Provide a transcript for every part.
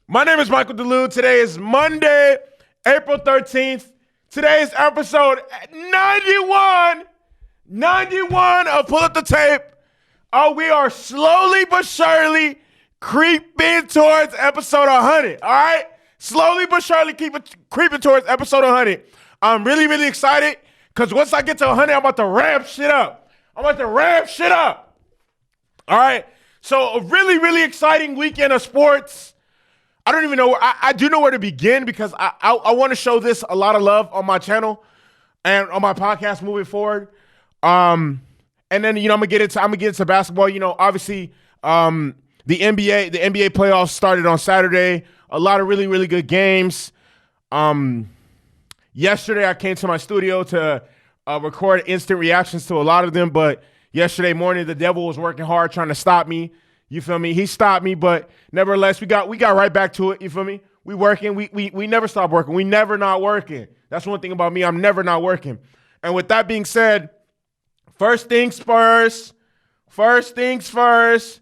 My name is Michael DeLue. Today is Monday, April 13th. Today is episode 91 of Pull Up the Tape. Oh, we are slowly but surely creeping towards episode 100, all right? Slowly but surely creeping towards episode 100. I'm really excited because once I get to 100, I'm about to ramp shit up. All right? So a really exciting weekend of sports. I don't even know. I do know where to begin because I want to show this a lot of love on my channel and on my podcast moving forward. And then I'm gonna get into basketball. Obviously, the NBA playoffs started on Saturday. A lot of really good games. Yesterday I came to my studio to record instant reactions to a lot of them, but yesterday morning the devil was working hard trying to stop me. You feel me? He stopped me, but nevertheless, we got right back to it. You feel me? We working. We never stop working. We never not working. That's one thing about me. I'm never not working. And with that being said, first things first. Errol Spence Jr.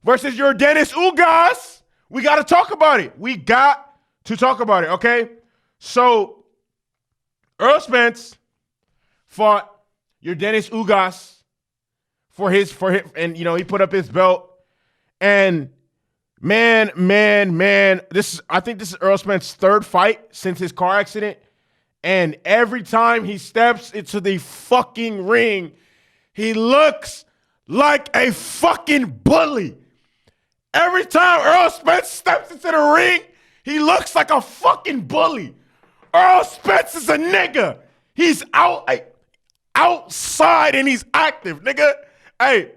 versus Yordenis Ugás. We got to talk about it. Okay? So, Errol Spence fought Yordenis Ugás for him, and he put up his belt. And man, I think this is Errol Spence's third fight since his car accident. And every time he steps into the fucking ring, he looks like a fucking bully. Every time Errol Spence steps into the ring, he looks like a fucking bully. Errol Spence is a nigga. He's outside and he's active, nigga. Hey,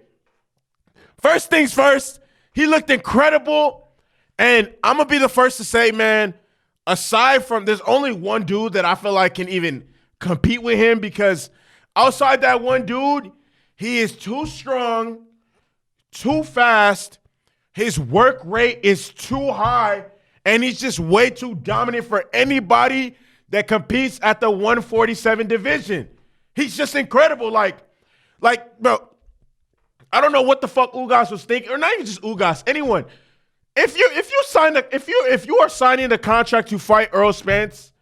first things first, he looked incredible. And I'm going to be the first to say, man, aside from, there's only one dude that I feel like can even compete with him, because outside that one dude, he is too strong, too fast, his work rate is too high, and he's just way too dominant for anybody that competes at the 147 division. He's just incredible. Like, bro, I don't know what the fuck Ugas was thinking, or not even just Ugas, anyone. If you are signing the contract to fight Errol Spence,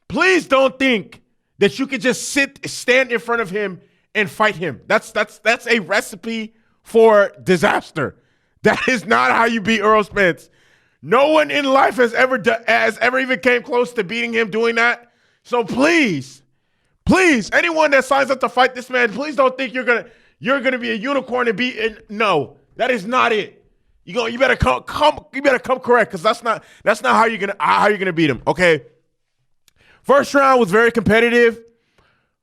please don't think that you can just stand in front of him and fight him. That's a recipe for disaster. That is not how you beat Errol Spence. No one in life has ever even came close to beating him doing that. So please, anyone that signs up to fight this man, please don't think you're gonna be a unicorn and beat. No, that is not it. You better come correct, because that's not how you're gonna beat him. Okay. First round was very competitive.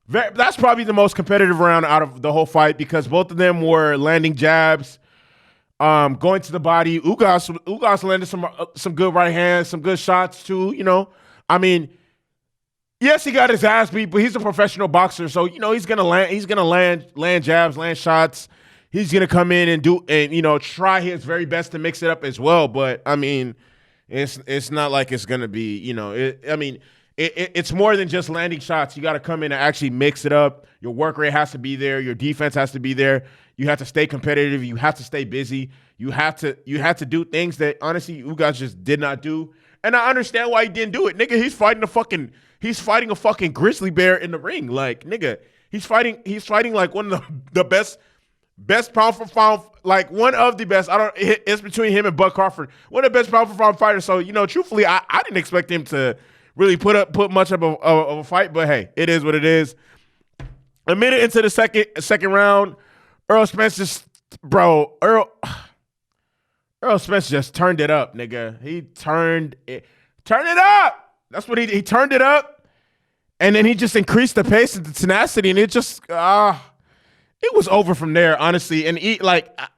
That's probably the most competitive round out of the whole fight, because both of them were landing jabs, going to the body. Ugas landed some good right hands, some good shots too. I mean, yes, he got his ass beat, but he's a professional boxer, so he's gonna land jabs, land shots. He's gonna come in and try his very best to mix it up as well. But I mean, it's not like it's gonna be it's more than just landing shots. You got to come in and actually mix it up. Your work rate has to be there. Your defense has to be there. You have to stay competitive. You have to stay busy. You have to do things that honestly Ugas just did not do. And I understand why he didn't do it, nigga. He's fighting a fucking grizzly bear in the ring, like, nigga. He's fighting like one of the best pound for pound, like one of the best. It's between him and Bud Crawford, one of the best pound for pound fighters. So truthfully, I didn't expect him to really put much of a fight, but hey, it is what it is. A minute into the second round, Errol Spence Errol Spence just turned it up, nigga. He turned it up. That's what he turned it up, and then he just increased the pace and the tenacity, and it just it was over from there, honestly. And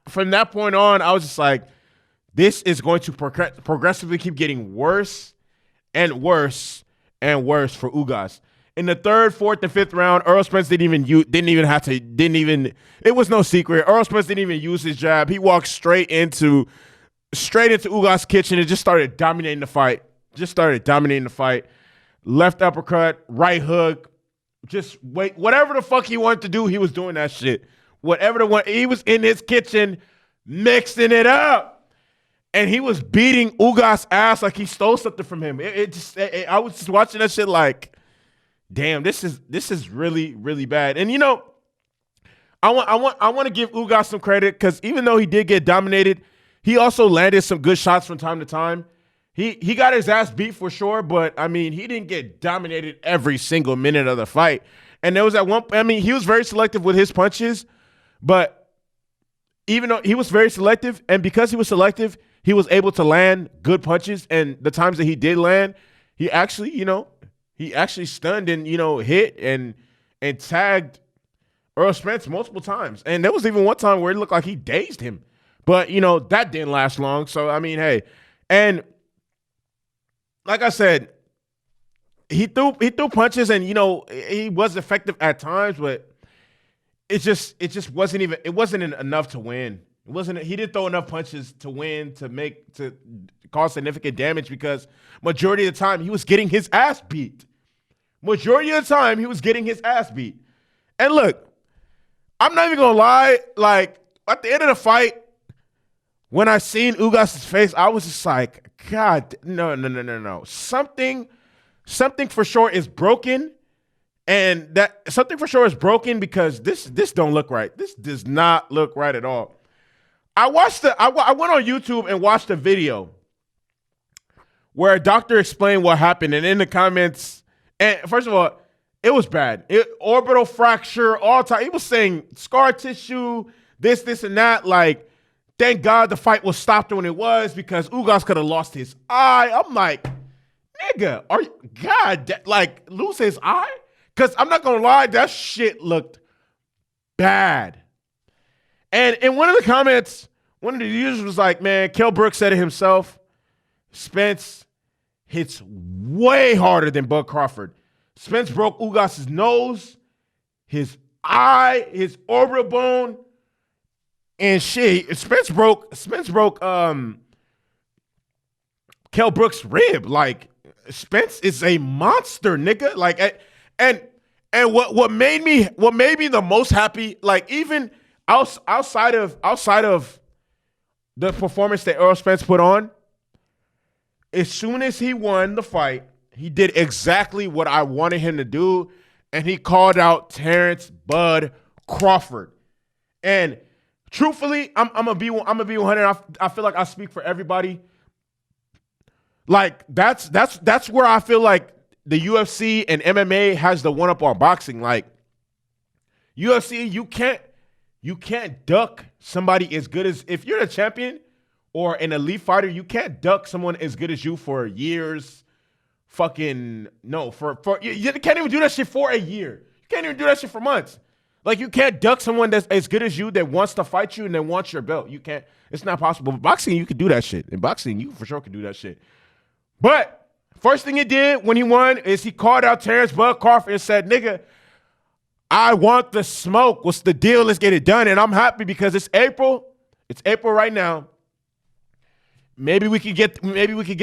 from that point on, I was just like, this is going to progressively keep getting worse and worse and worse for Ugas. In the third, fourth, and fifth round, Errol Spence it was no secret. Errol Spence didn't even use his jab. He walked straight into Ugas' kitchen and just started dominating the fight. Left uppercut, right hook, just whatever the fuck he wanted to do, he was doing that shit. whatever the one, he was in his kitchen mixing it up. And he was beating Ugas' ass like he stole something from him. I was just watching that shit like, damn, this is really, really bad. And I want to give Ugas some credit because even though he did get dominated, he also landed some good shots from time to time. He got his ass beat for sure, but I mean, he didn't get dominated every single minute of the fight. And there was that one, I mean, he was very selective with his punches, but even though he was very selective, and because he was selective, he was able to land good punches. And the times that he did land, he actually stunned and, hit and tagged Errol Spence multiple times. And there was even one time where it looked like he dazed him. But, that didn't last long. So, I mean, hey. And like I said, he threw punches and, he was effective at times, but it just wasn't enough to win. He didn't throw enough punches to win, to cause significant damage because majority of the time he was getting his ass beat. Majority of the time he was getting his ass beat. And look, I'm not even gonna lie, like at the end of the fight, when I seen Ugas' face, I was just like, God, no. Something for sure is broken. And that something for sure is broken because this don't look right. This does not look right at all. I went on YouTube and watched a video where a doctor explained what happened. And in the comments, and first of all, it was bad. Orbital fracture, all time. He was saying scar tissue, this, and that. Like, thank God the fight was stopped when it was because Ugas could have lost his eye. I'm like, nigga, lose his eye? Because I'm not going to lie, that shit looked bad. And in one of the comments, one of the users was like, man, Kell Brook said it himself. Spence hits way harder than Bud Crawford. Spence broke Ugas' nose, his eye, his orbital bone, and shit. Spence broke Kell Brook's rib. Like, Spence is a monster, nigga. Like, and what made me the most happy, like even outside of the performance that Errol Spence put on, as soon as he won the fight, he did exactly what I wanted him to do, and he called out Terrance Bud Crawford. And truthfully, I'm gonna be 100. I feel like I speak for everybody. Like that's where I feel like the UFC and MMA has the one up on boxing. Like UFC, you can't duck somebody as good as, if you're a champion or an elite fighter, you can't duck someone as good as you for years. Fucking no, for you can't even do that shit for a year. You can't even do that shit for months. Like, you can't duck someone that's as good as you that wants to fight you and that wants your belt. You can't. It's not possible. But boxing, you can do that shit. In boxing, you for sure can do that shit. But first thing he did when he won is he called out Terrance Bud Crawford and said, nigga, I want the smoke. What's the deal? Let's get it done. And I'm happy because it's April. It's April right now. Maybe we could get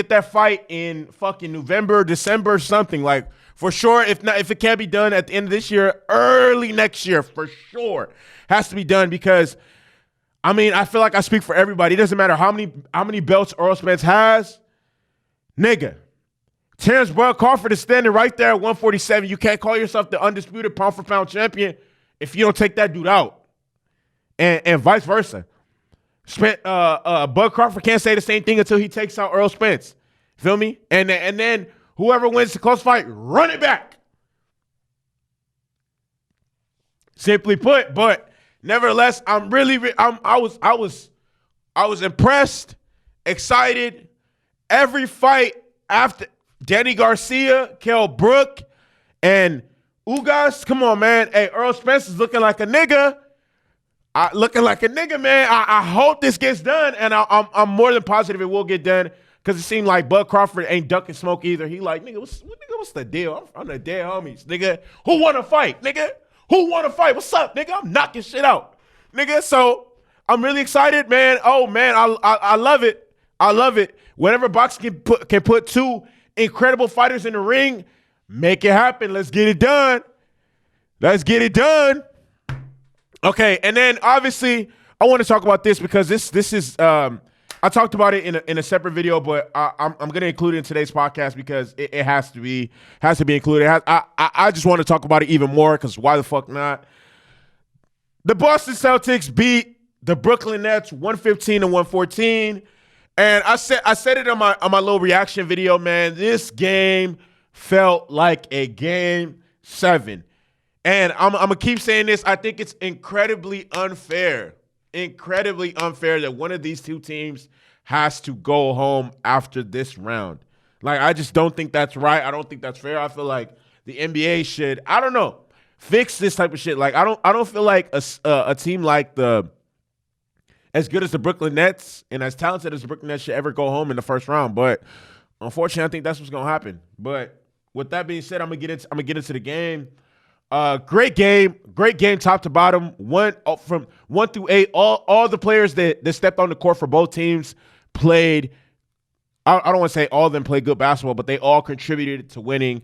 that fight in fucking November, December, something. Like, for sure, if it can't be done at the end of this year, early next year, for sure, has to be done because, I mean, I feel like I speak for everybody. It doesn't matter how many belts Errol Spence has. Nigga, Terrance Bud Crawford is standing right there at 147. You can't call yourself the undisputed pound-for-pound champion if you don't take that dude out. And vice versa. Bud Crawford can't say the same thing until he takes out Errol Spence. Feel me? And then whoever wins the close fight, run it back. Simply put, but nevertheless, I was impressed, excited. Every fight after Danny Garcia, Kell Brook, and Ugas, come on, man. Hey, Errol Spence is looking like a nigga. Man. I hope this gets done, and I'm more than positive it will get done because it seemed like Bud Crawford ain't ducking smoke either. He like, nigga, what's the deal? I'm the dead homies, nigga. Who want to fight, nigga? Who want to fight? What's up, nigga? I'm knocking shit out, nigga. So I'm really excited, man. Oh man, I love it. I love it. Whenever boxing can put two incredible fighters in the ring, make it happen. Let's get it done. Let's get it done. Okay, and then obviously I want to talk about this because this is I talked about it in a separate video, but I'm going to include it in today's podcast because it has to be included. I just want to talk about it even more because why the fuck not? The Boston Celtics beat the Brooklyn Nets 115-114, and I said it on my little reaction video, man. This game felt like a game 7. And I'm going to keep saying this. I think it's incredibly unfair that one of these two teams has to go home after this round. Like, I just don't think that's right. I don't think that's fair. I feel like the NBA should, I don't know, fix this type of shit. Like, I don't feel like a team like as good as the Brooklyn Nets and as talented as the Brooklyn Nets should ever go home in the first round. But unfortunately, I think that's what's going to happen. But with that being said, I'm gonna get into the game. Great game top to bottom. From 1 through 8. All the players that stepped on the court for both teams played. I don't want to say all of them played good basketball, but they all contributed to winning.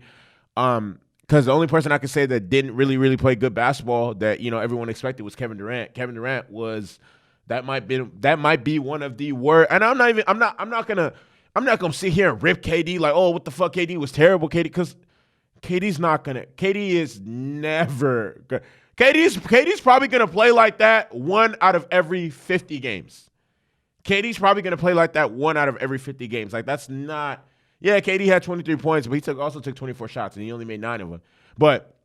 Because the only person I could say that didn't really play good basketball that everyone expected was Kevin Durant. Kevin Durant was that might be one of the worst. And I'm not gonna sit here and rip KD like, oh, what the fuck, KD was terrible, KD, because KD is never good. KD's probably gonna play like that 1 out of every 50 games. KD's probably gonna play like that 1 out of every 50 games. Like, that's not. Yeah, KD had 23 points, but he also took 24 shots and he only made 9 of them. But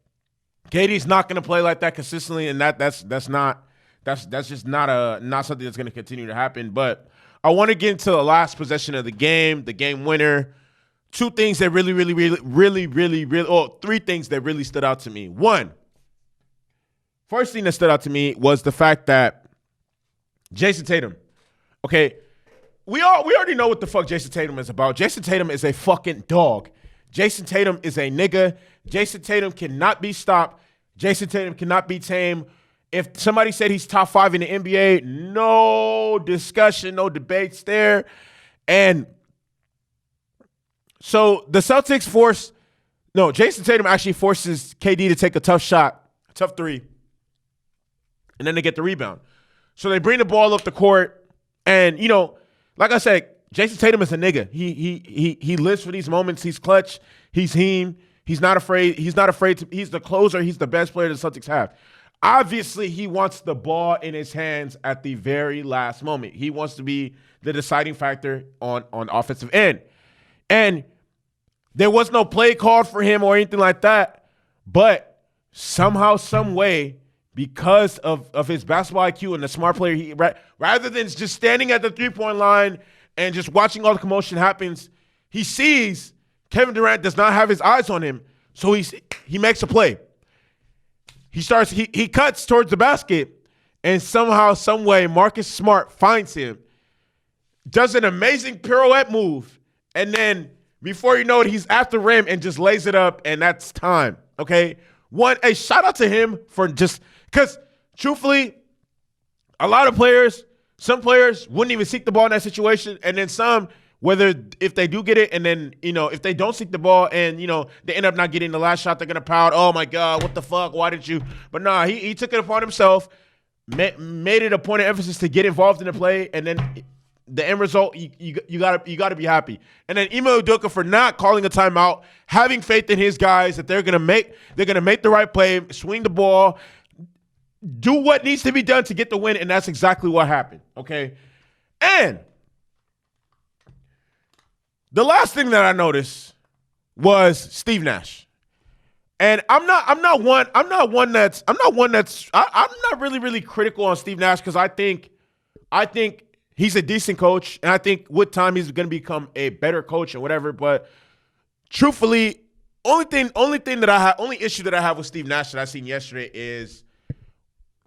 KD's not gonna play like that consistently, and that's just not something that's gonna continue to happen. But I want to get into the last possession of the game winner. 2 things that really, three things that really stood out to me. First thing that stood out to me was the fact that Jason Tatum. Okay, we already know what the fuck Jason Tatum is about. Jason Tatum is a fucking dog. Jason Tatum is a nigga. Jason Tatum cannot be stopped. Jason Tatum cannot be tamed. If somebody said he's top 5 in the NBA, no discussion, no debates there. And so the Celtics Jason Tatum actually forces KD to take a tough shot, a tough 3, and then they get the rebound. So they bring the ball up the court, and like I said, Jason Tatum is a nigga. He lives for these moments. He's clutch. He's him. He's not afraid. He's the closer. He's the best player the Celtics have. Obviously, he wants the ball in his hands at the very last moment. He wants to be the deciding factor on the offensive end. And there was no play called for him or anything like that. But somehow, some way, because of his basketball IQ and the smart player, rather than just standing at the three-point line and just watching all the commotion happens, he sees Kevin Durant does not have his eyes on him. So he makes a play. He cuts towards the basket, and somehow, some way, Marcus Smart finds him, does an amazing pirouette move, and then before you know it, he's at the rim and just lays it up, and that's time. Okay, shout out to him for just because, truthfully, a lot of players, some players wouldn't even seek the ball in that situation, and then some, if they do get it, and then, if they don't seek the ball and, they end up not getting the last shot, they're going to pout, oh, my God, what the fuck, why did you? But nah, he took it upon himself, made it a point of emphasis to get involved in the play, and then the end result, you gotta be happy. And then Ime Udoka for not calling a timeout, having faith in his guys that they're gonna make the right play, swing the ball, do what needs to be done to get the win, and that's exactly what happened. Okay, and the last thing that I noticed was Steve Nash. And I'm not really critical on Steve Nash because I think he's a decent coach, and I think with time he's going to become a better coach and whatever. But truthfully, only issue that I have with Steve Nash that I seen yesterday is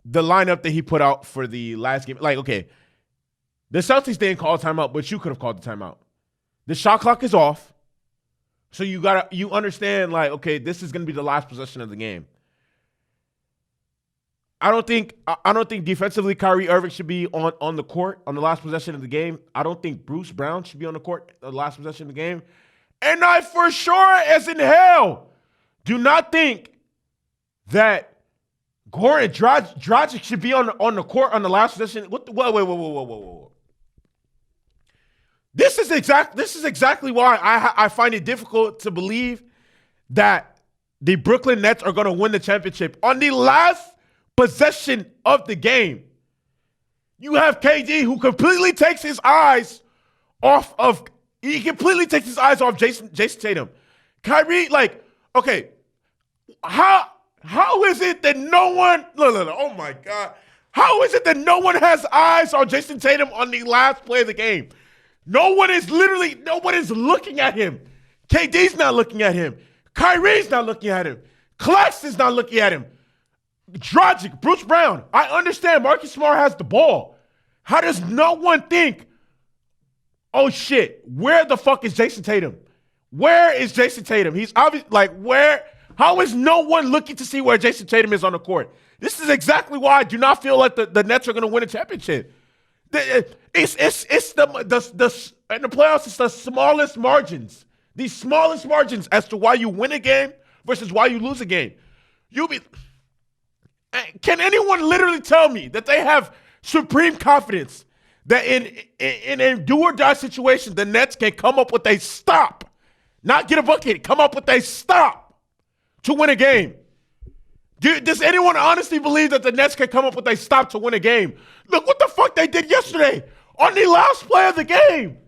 the lineup that he put out for the last game. Like, okay, the Celtics didn't call a timeout, but you could have called the timeout. The shot clock is off, so you understand, like, okay, this is going to be the last possession of the game. I don't think defensively Kyrie Irving should be on the court on the last possession of the game. I don't think Bruce Brown should be on the court the last possession of the game. And I for sure as in hell do not think that Goran Dragic should be on the court on the last possession. Whoa. This is exactly why I find it difficult to believe that the Brooklyn Nets are going to win the championship on the last possession of the game. You have KD who completely takes his eyes off Jason Tatum. Kyrie, okay, how is it that no one, oh my God. How is it that no one has eyes on Jason Tatum on the last play of the game? No one is looking at him. KD's not looking at him. Kyrie's not looking at him. Claxton's not looking at him. Dragic, Bruce Brown. I understand Marcus Smart has the ball. How does no one think, oh shit, where the fuck is Jason Tatum? Where is Jason Tatum? He's obviously where? How is no one looking to see where Jason Tatum is on the court? This is exactly why I do not feel like the Nets are going to win a championship. It's in the playoffs, it's the smallest margins. The smallest margins as to why you win a game versus why you lose a game. Can anyone literally tell me that they have supreme confidence that in a do-or-die situation, the Nets can come up with a stop, not get a bucket, come up with a stop to win a game? Does anyone honestly believe that the Nets can come up with a stop to win a game? Look what the fuck they did yesterday on the last play of the game.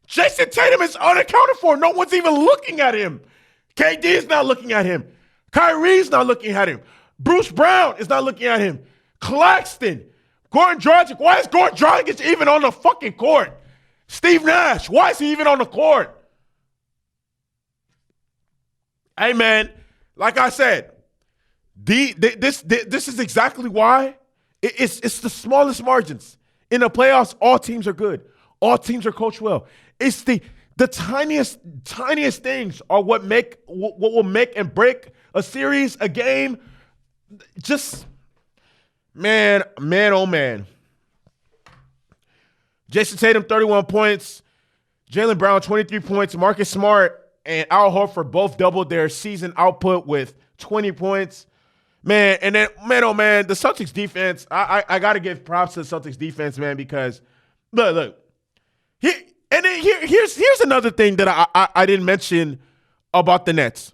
Jason Tatum is unaccounted for. No one's even looking at him. KD is not looking at him. Kyrie's not looking at him. Bruce Brown is not looking at him. Claxton, Goran Dragic. Why is Goran Dragic even on the fucking court? Steve Nash, why is he even on the court? Hey, man, like I said, this is exactly why it's the smallest margins. In the playoffs, all teams are good. All teams are coached well. It's the tiniest things are what will make and break a series, a game. Just, man, oh man. Jason Tatum, 31 points. Jaylen Brown, 23 points. Marcus Smart and Al Horford both doubled their season output with 20 points. Man, and then, man, oh man, the Celtics defense, I got to give props to the Celtics defense, man, because, look. Here's another thing that I didn't mention about the Nets.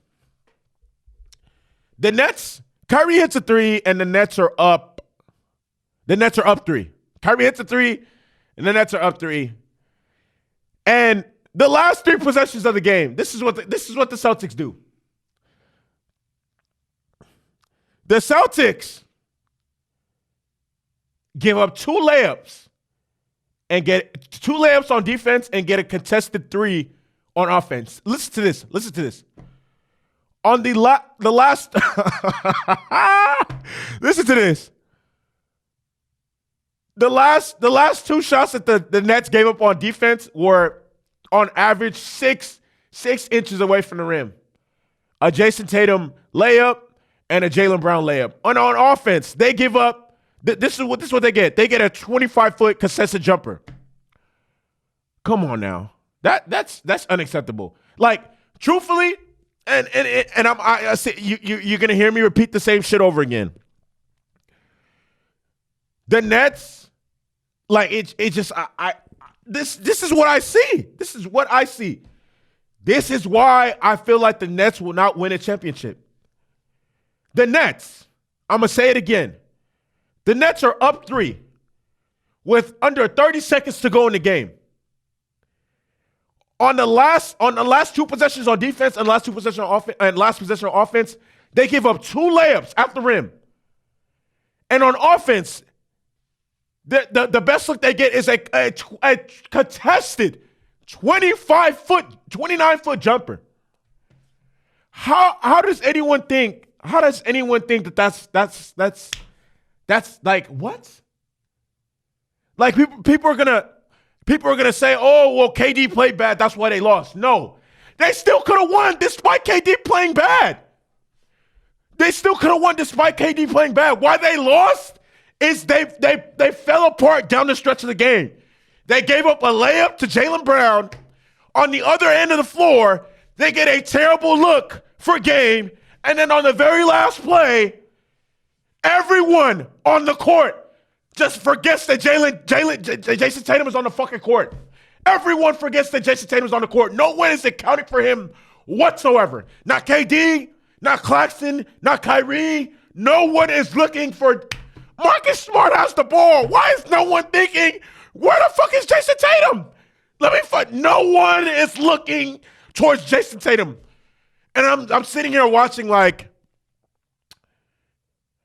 The Nets, Kyrie hits a three, and the Nets are up. The Nets are up three. Kyrie hits a three, and the Nets are up three. And the last three possessions of the game, this is what the Celtics do. The Celtics give up two layups and get two layups on defense and get a contested three on offense. Listen to this. On the last listen to this. The last two shots that the Nets gave up on defense were on average six inches away from the rim. A Jason Tatum layup and a Jaylen Brown layup. On offense, they give up. This is what they get. They get a 25-foot contested jumper. Come on now, that's unacceptable. Like, truthfully, and I say you're gonna hear me repeat the same shit over again. The Nets, this is what I see. This is what I see. This is why I feel like the Nets will not win a championship. The Nets, I'm going to say it again. The Nets are up three with under 30 seconds to go in the game. On the last two possessions on defense and last possession on offense, they give up two layups at the rim. And on offense, the best look they get is a contested 29-foot jumper. How does anyone think that that's like what? Like people are gonna say, oh well, KD played bad, that's why they lost. No, they still could have won despite KD playing bad. They still could have won despite KD playing bad. Why they lost is they fell apart down the stretch of the game. They gave up a layup to Jaylen Brown. On the other end of the floor, they get a terrible look for game. And then on the very last play, Everyone on the court just forgets that Jason Tatum is on the fucking court. Everyone forgets that Jason Tatum is on the court. No one is accounting for him whatsoever. Not KD, not Claxton, not Kyrie. No one is looking for Marcus Smart has the ball. Why is no one thinking, where the fuck is Jason Tatum? No one is looking towards Jason Tatum. And I'm sitting here watching like,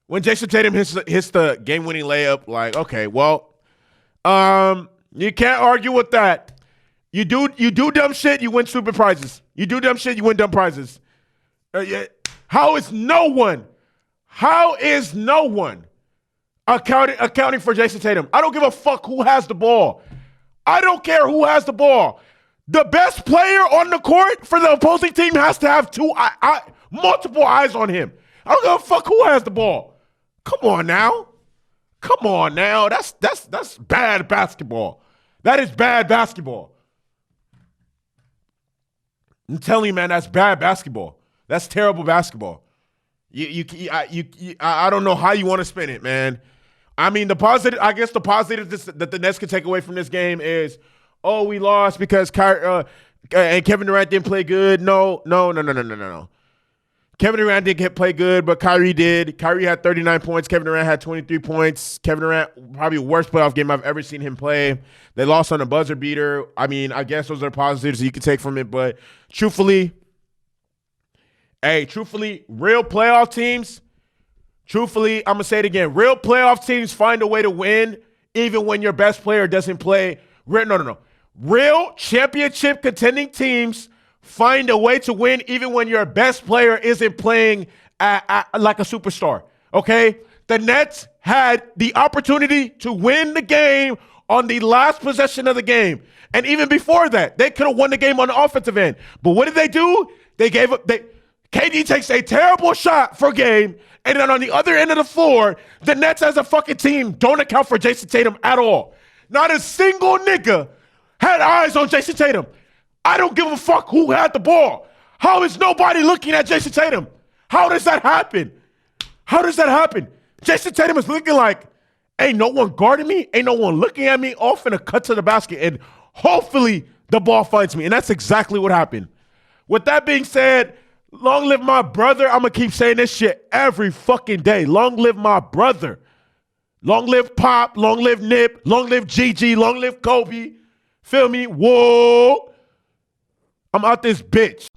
when Jason Tatum hits the game-winning layup, like, okay, well, you can't argue with that. You do dumb shit, you win stupid prizes. You do dumb shit, you win dumb prizes. How is no one accounting for Jason Tatum? I don't give a fuck who has the ball. I don't care who has the ball. The best player on the court for the opposing team has to have multiple eyes on him. I don't give a fuck who has the ball. Come on now. That's bad basketball. That is bad basketball. I'm telling you, man, that's bad basketball. That's terrible basketball. I don't know how you want to spin it, man. I mean, the positive that the Nets can take away from this game is, oh, we lost because and Kevin Durant didn't play good. No. Kevin Durant didn't play good, but Kyrie did. Kyrie had 39 points. Kevin Durant had 23 points. Kevin Durant, probably the worst playoff game I've ever seen him play. They lost on a buzzer beater. I mean, I guess those are positives you can take from it, but truthfully, real playoff teams, I'm going to say it again. Real playoff teams find a way to win even when your best player doesn't play. Real championship contending teams find a way to win even when your best player isn't playing like a superstar, okay? The Nets had the opportunity to win the game on the last possession of the game. And even before that, they could have won the game on the offensive end. But what did they do? They gave up. KD takes a terrible shot for game, and then on the other end of the floor, the Nets as a fucking team don't account for Jason Tatum at all. Not a single nigga had eyes on Jason Tatum. I don't give a fuck who had the ball. How is nobody looking at Jason Tatum? How does that happen? Jason Tatum is looking like, ain't no one guarding me, ain't no one looking at me, off in a cut to the basket, and hopefully the ball finds me. And that's exactly what happened. With that being said, long live my brother. I'm going to keep saying this shit every fucking day. Long live my brother. Long live Pop. Long live Nip. Long live Gigi. Long live Kobe. Feel me? Whoa. I'm out this bitch.